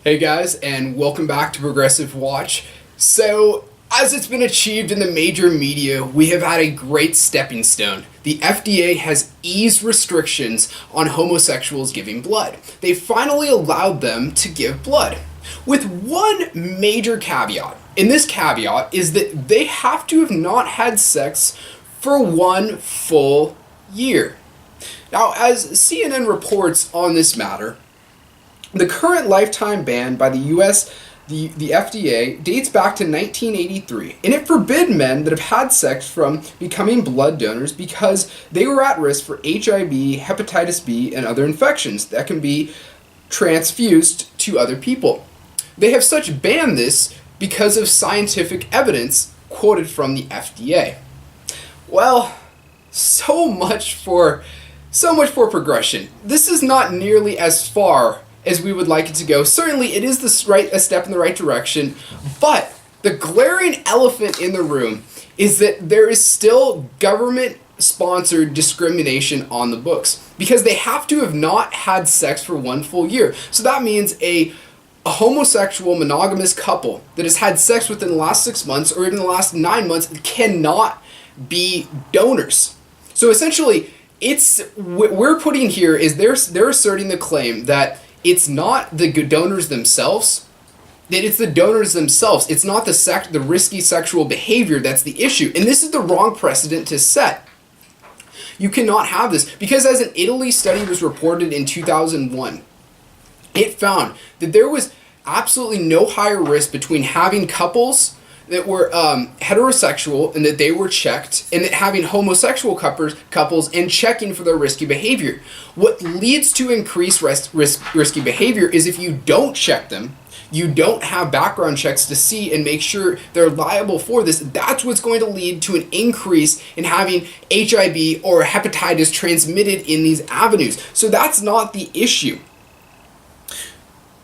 Hey guys, and welcome back to Progressive Watch. So, as it's been achieved in the major media, we have had a great stepping stone. The FDA has eased restrictions on homosexuals giving blood. They finally allowed them to give blood, with one major caveat. And this caveat is that they have to have not had sex for 1 full year. Now, as CNN reports on this matter, the current lifetime ban by the the FDA, dates back to 1983, and it forbid men that have had sex from becoming blood donors because they were at risk for HIV, hepatitis B, and other infections that can be transfused to other people. They have such banned this because of scientific evidence quoted from the FDA. Well, so much for progression. This is not nearly as far as we would like it to go. Certainly, it is a step in the right direction, but the glaring elephant in the room is that there is still government-sponsored discrimination on the books because they have to have not had sex for 1 full year. So that means a homosexual monogamous couple that has had sex within the last 6 months or even the last 9 months cannot be donors. So essentially, what we're putting here is they're asserting the claim that it's not the donors themselves, that it's the donors themselves. It's not the risky sexual behavior that's the issue. And this is the wrong precedent to set. You cannot have this because as an Italy study was reported in 2001, it found that there was absolutely no higher risk between having couples that were heterosexual and that they were checked, and that having homosexual couples and checking for their risky behavior. What leads to increased risky behavior is if you don't check them, you don't have background checks to see and make sure they're liable for this, that's what's going to lead to an increase in having HIV or hepatitis transmitted in these avenues. So that's not the issue.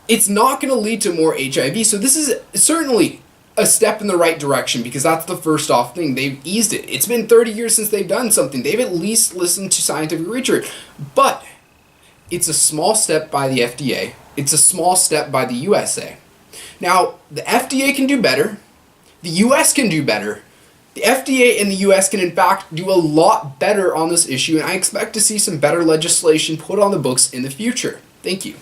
It's not going to lead to more HIV. So this is certainly a step in the right direction because that's the first off thing. They've eased it. It's been 30 years since they've done something. They've at least listened to scientific research. But it's a small step by the FDA. It's a small step by the USA. Now, the FDA can do better. The US can do better. The FDA and the US can in fact do a lot better on this issue, and I expect to see some better legislation put on the books in the future. Thank you.